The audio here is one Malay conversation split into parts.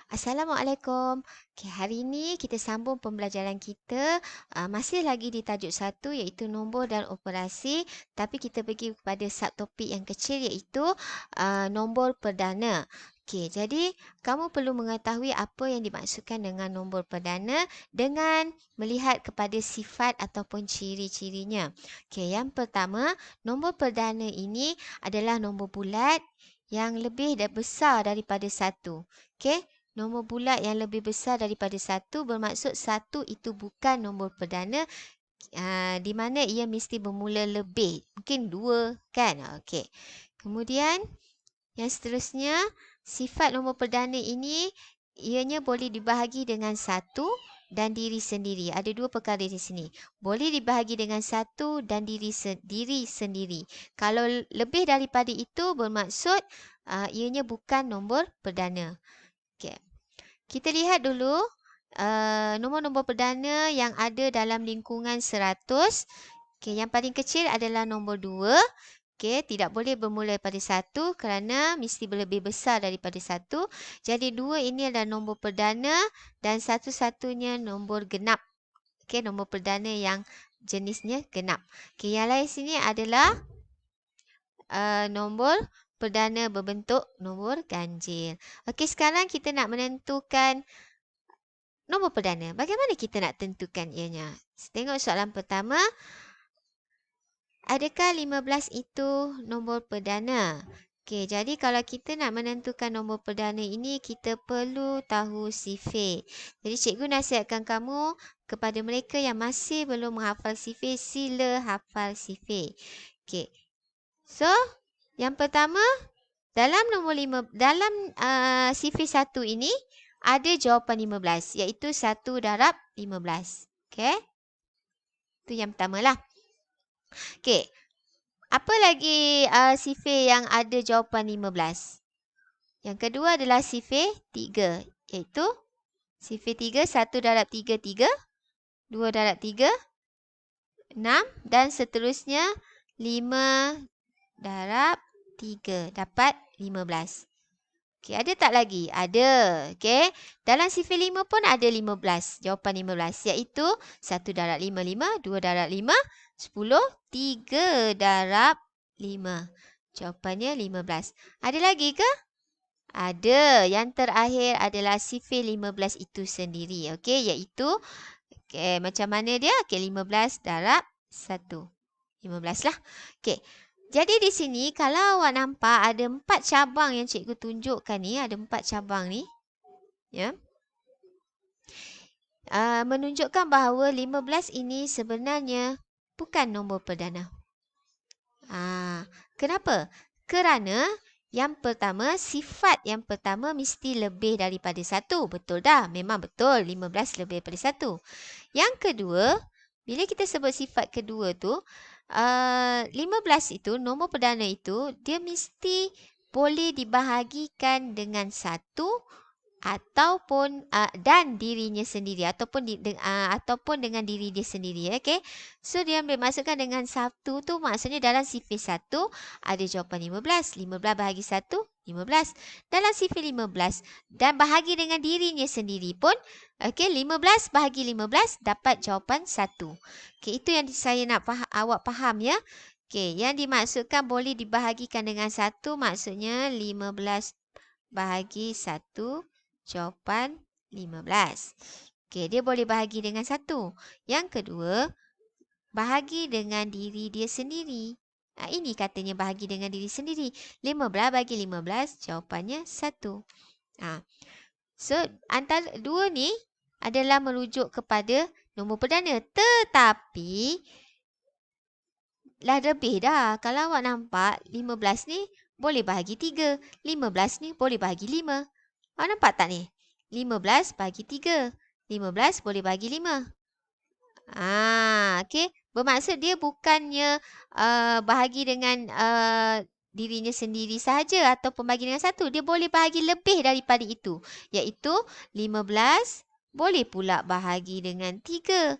Assalamualaikum. Okay, hari ini kita sambung pembelajaran kita. Masih lagi di tajuk satu iaitu nombor dan operasi. Tapi kita pergi kepada subtopik yang kecil iaitu nombor perdana. Okay, jadi kamu perlu mengetahui apa yang dimaksudkan dengan nombor perdana dengan melihat kepada sifat ataupun ciri-cirinya. Okay, yang pertama, nombor perdana ini adalah nombor bulat yang lebih besar daripada satu. Okay, nombor bulat yang lebih besar daripada satu bermaksud satu itu bukan nombor perdana, di mana ia mesti bermula lebih. Mungkin dua kan? Okey. Kemudian yang seterusnya, sifat nombor perdana ini ianya boleh dibahagi dengan satu dan diri sendiri. Ada dua perkara di sini. Boleh dibahagi dengan satu dan diri sendiri. Kalau lebih daripada itu bermaksud ianya bukan nombor perdana. Okey. Kita lihat dulu nombor-nombor perdana yang ada dalam lingkungan 100. Okey, yang paling kecil adalah nombor 2. Okey, tidak boleh bermula daripada 1 kerana mesti lebih besar daripada 1. Jadi 2 ini adalah nombor perdana dan satu-satunya nombor genap. Okey, nombor perdana yang jenisnya genap. Okey, yang lain sini adalah nombor perdana berbentuk nombor ganjil. Okey, sekarang kita nak menentukan nombor perdana. Bagaimana kita nak tentukan ianya? Tengok soalan pertama. Adakah 15 itu nombor perdana? Okey, jadi kalau kita nak menentukan nombor perdana ini, kita perlu tahu sifir. Jadi cikgu nasihatkan kamu kepada mereka yang masih belum menghafal sifir, sila hafal sifir. Okey. So, yang pertama, dalam sifir 1 ini ada jawapan 15 iaitu 1 darab 15. Okey. Itu yang pertamalah. Okey. Apa lagi sifir yang ada jawapan 15? Yang kedua adalah sifir 3 iaitu sifir 3 1 darab 3 3, 2 darab 3 6 dan seterusnya 5 darab 3 dapat 15. Okey, ada tak lagi? Ada. Okey. Dalam sifir 5 pun ada 15. Jawapan 15 iaitu 1 darab 5 5, 2 darab 5 10, 3 darab 5. Jawapannya 15. Ada lagi ke? Ada. Yang terakhir adalah sifir 15 itu sendiri. Okey, iaitu macam mana dia? Okey, 15 darab 1. 15 lah. Okey. Jadi di sini kalau awak nampak ada 4 cabang yang cikgu tunjukkan ni, ada 4 cabang ni. Ya. Menunjukkan bahawa 15 ini sebenarnya bukan nombor perdana. Kenapa? Kerana yang pertama, sifat yang pertama mesti lebih daripada 1. Betul dah? Memang betul. 15 lebih daripada 1. Yang kedua, bila kita sebut sifat kedua tu, 15 itu, nombor perdana itu, dia mesti boleh dibahagikan dengan 1 ataupun dan dirinya sendiri ataupun ataupun dengan diri dia sendiri. Okey. So dia maksudkan dengan 1 tu maksudnya dalam sifir 1 ada jawapan 15. 15 bahagi 1 15. Dalam sifir 15 dan bahagi dengan dirinya sendiri pun okey, 15 bahagi 15 dapat jawapan 1. Okey, itu yang saya nak awak faham ya. Okey, yang dimaksudkan boleh dibahagikan dengan 1 maksudnya 15 bahagi 1 jawapan 15. Okey, dia boleh bahagi dengan 1. Yang kedua, bahagi dengan diri dia sendiri. Ini katanya bahagi dengan diri sendiri. 15 bagi 15 jawapannya 1. So, antara dua ni adalah merujuk kepada nombor perdana. Tetapi, lah lebih dah. Kalau awak nampak 15 ni boleh bahagi 3. 15 ni boleh bahagi 5. Awak nampak tak ni? 15 bagi 3. 15 boleh bagi 5. Okey. Bermaksud dia bukannya bahagi dengan dirinya sendiri sahaja ataupun bagi dengan 1. Dia boleh bahagi lebih daripada itu. Iaitu 15 boleh pula bahagi dengan 3.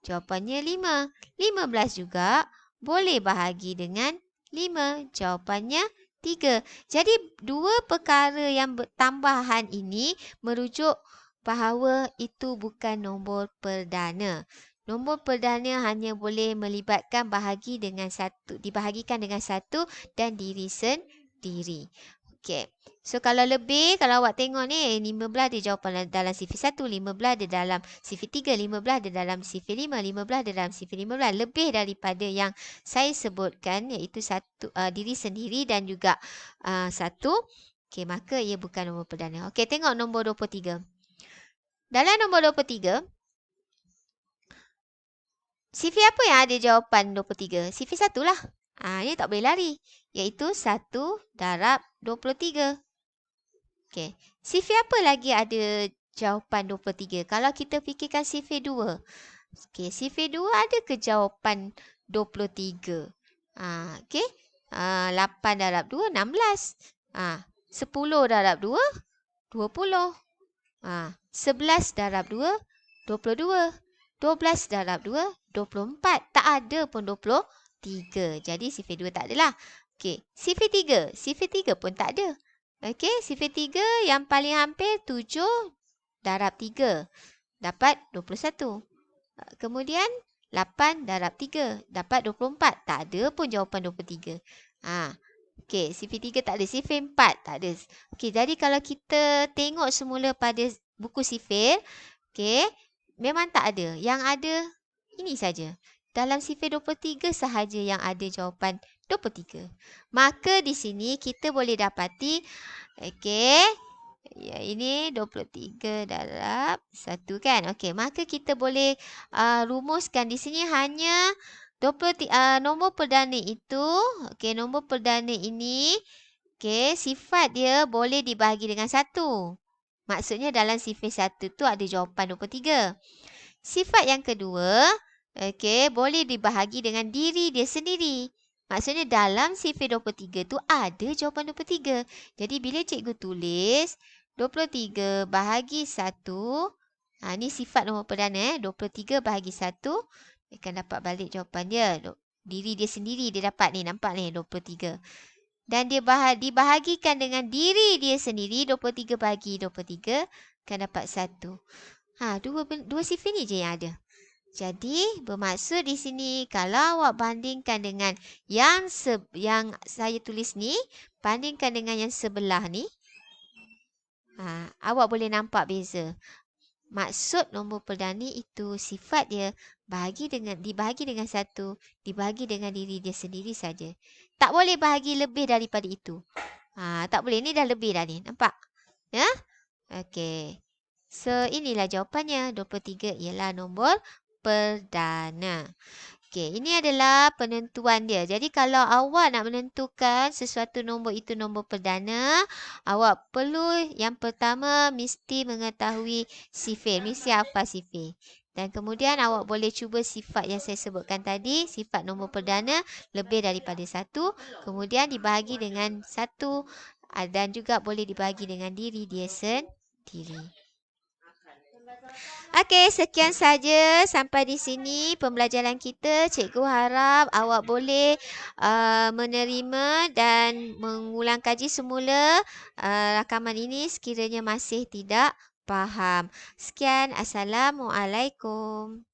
Jawapannya 5. 15 juga boleh bahagi dengan 5. Jawapannya 3. Jadi dua perkara yang tambahan ini merujuk bahawa itu bukan nombor perdana. Nombor perdana hanya boleh melibatkan dibahagikan dengan 1 dan diri sendiri. Okey. So kalau lebih, kalau awak tengok ni 15 dia jawapan dalam sifir 1, 15 dia dalam sifir 3, 15 dia dalam sifir 5, 15 dia dalam sifir 15. Lebih daripada yang saya sebutkan iaitu diri sendiri dan juga 1. Okey, maka ia bukan nombor perdana. Okey, tengok nombor 23. Dalam nombor 23, sifir apa yang ada jawapan 23? Sifir 1 lah. Ini tak boleh lari. Iaitu 1 darab 23. Okey. Sifir apa lagi ada jawapan 23? Kalau kita fikirkan sifir 2. Okey, sifir 2 ada ke jawapan 23? Okey. 8 darab 2, 16. 10 darab 2, 20. 11 darab 2, 22. 12 darab 2, 24. Tak ada pun 23. Jadi sifir 2 tak adalah. Okey, sifir 3. Sifir 3 pun tak ada. Okey, sifir 3 yang paling hampir 7 darab 3. Dapat 21. Kemudian 8 darab 3. Dapat 24. Tak ada pun jawapan 23. Okey, sifir 3 tak ada. Sifir 4 tak ada. Okey, jadi kalau kita tengok semula pada buku sifir, okey, memang tak ada. Yang ada ini saja. Dalam sifir 23 sahaja yang ada jawapan 23. Maka di sini kita boleh dapati, okey, ya, ini 23 darab 1 kan. Okey, maka kita boleh rumuskan di sini hanya nombor perdana itu, okey, nombor perdana ini, okey, sifat dia boleh dibahagi dengan 1. Maksudnya dalam sifir 1 tu ada jawapan 23. Sifat yang kedua, okey, boleh dibahagi dengan diri dia sendiri. Maksudnya dalam sifir 23 tu ada jawapan 23. Jadi bila cikgu tulis 23 bahagi 1, ni sifat nombor perdana 23 bahagi 1, akan dapat balik jawapan dia. Diri dia sendiri dia dapat ni, nampak ni 23. Dan dia dibahagikan dengan diri dia sendiri, 23 bahagi 23 akan dapat 1. Dua sifir ni je yang ada. Jadi bermaksud di sini kalau awak bandingkan dengan yang saya tulis ni, bandingkan dengan yang sebelah ni, awak boleh nampak beza. Maksud nombor perdana itu sifat dia dibahagi dengan 1, dibahagi dengan diri dia sendiri saja. Tak boleh bahagi lebih daripada itu. Tak boleh, ni dah lebih dah ni. Nampak? Ya? Okey. So inilah jawapannya. 23 ialah nombor perdana. Okey, ini adalah penentuan dia. Jadi kalau awak nak menentukan sesuatu nombor itu nombor perdana, awak perlu yang pertama mesti mengetahui sifir, mesti hafal sifir. Dan kemudian awak boleh cuba sifat yang saya sebutkan tadi, sifat nombor perdana lebih daripada 1, kemudian dibahagi dengan 1 dan juga boleh dibahagi dengan diri dia sendiri. Okey, sekian saja sampai di sini pembelajaran kita. Cikgu harap awak boleh menerima dan mengulang kaji semula rakaman ini sekiranya masih tidak faham. Sekian, Assalamualaikum.